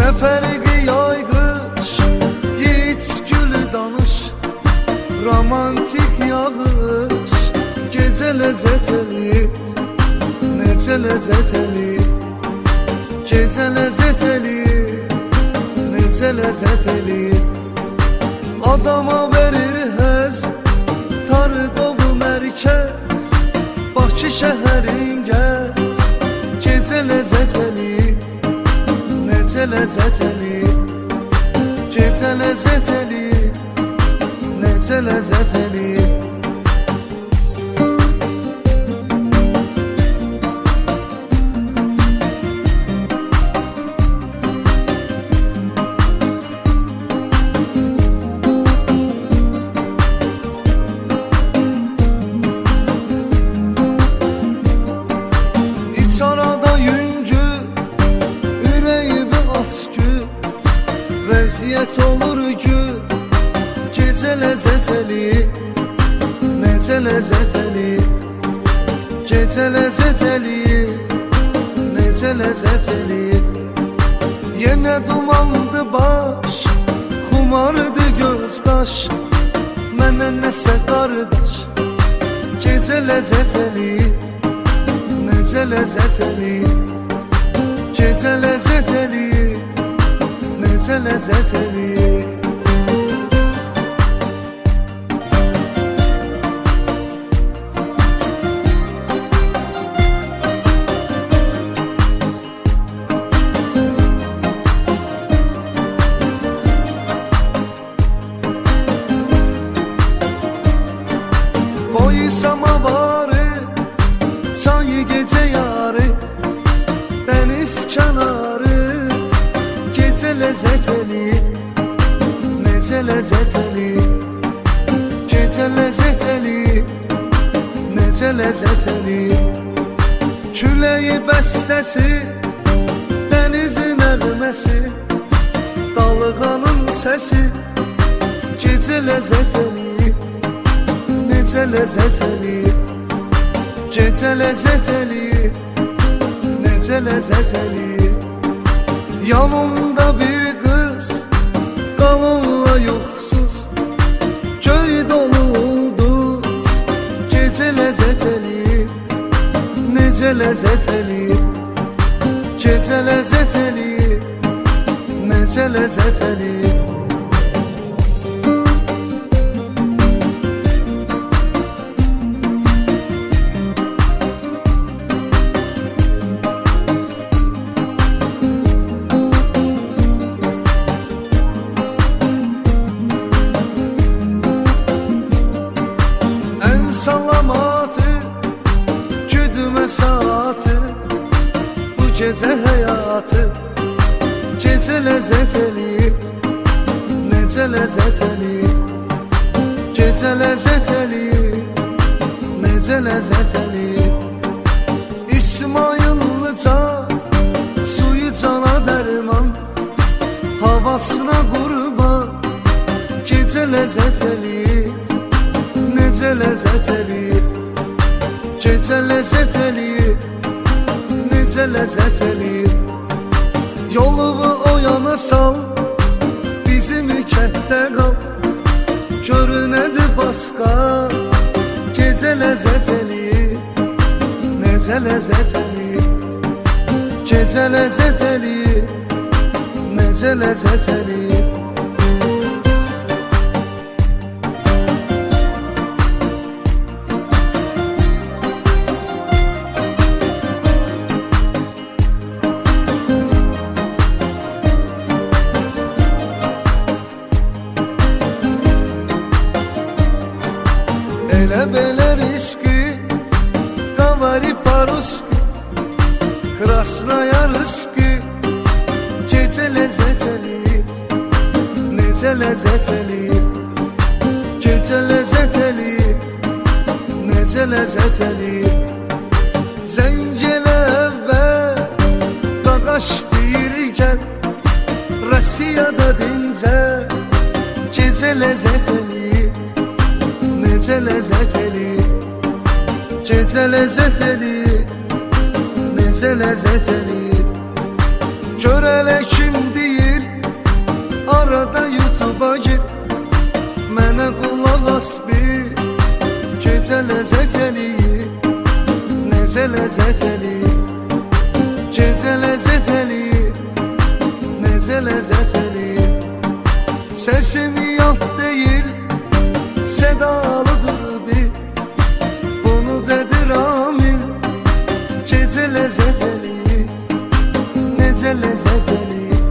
Nə fərqi yay qış, yiğit gülü danış. Romantik yağış gecə ləzzət eləyir, necə ləzzət eləyir. Gecə ləzzət eləyir, necə ləzzət eləyir. Adama verir həz, Tarqov mərkəz, Bakı şəhərin gəz. Gecə ləzzət eləyir, necə ləzzət eləyir. Gecə ləzzət eləyir, necə ləzzət eləyir. İç arada yüngü, ürəyimi aç gü. Vəziyyət olur gü, gecə ləzzət eləyir, necə ləzzət eləyir. Gecə ləzzət eləyir, necə ləzzət eləyir. Yenə dumandı baş, xumardı göz qaş. Mənə nəsə qardaş, gecə ləzzət eləyir, necə ləzzət eləyir. Gecə ləzzət eləyir, necə ləzzət eləyir. Boyu samavarı, çayı gecə yarı, dəniz kənarı. Gecə ləzzət eləyir, necə ləzzət eləyir. Gecə ləzzət eləyir, necə ləzzət eləyir. Küləyi bəstəsi, dənizin nəğməsi, dalğanın səsi. Gecə ləzzət eləyir, necə ləzzət eləyir. Gecə ləzzət eləyir, necə ləzzət eləyir. Yanımda bir qız, qanınla yoxsuz, göy dolu ulduz. Gecə ləzzət eləyir, necə ləzzət eləyir. Gecə ləzzət eləyir, necə ləzzət eləyir. Salamatı, güdümə saatı, bu gecə həyatı. Gecə ləzzət eləyir, necə ləzzət eləyir. Gecə ləzzət eləyir, necə ləzzət eləyir. İsmayıllıca, suyu cana dərman, havasına qurban. Gecə ləzzət eləyir, necə ləzzət eləyir. Gecə ləzzət eləyir, necə ləzzət eləyir. Yolumu o yana sal, bizim kətdə qal. Görünədir başqa, gecə ləzzət eləyir, necə ləzzət eləyir. Gecə ləzzət eləyir, necə ləzzət eləyir. Elə belə riski, qavari paruski, krasnaya rıski. Gecə ləzzət eləyir, necə ləzzət eləyir. Gecə ləzzət eləyir, necə ləzzət eləyir. Zəng elə əvvəl, qaqaş deyir gəl, Rusiyada dincə. Gecə ləzzət eləyir, necə ləzzət eləyir. Gecə ləzzət eləyir, necə ləzzət eləyir. Gör elə kim deyir bas bir gecə ləzzət eləyir, necə ləzzət eləyir. Gecə ləzzət eləyir, necə ləzzət eləyir. Səsim yad deyil, sədalıdır bir, bunu dedi Ramil. Gecə ləzzət eləyir, necə ləzzət eləyir.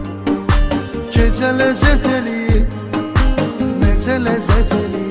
Gecə ləzzət eləyir, necə ləzzət eləyir.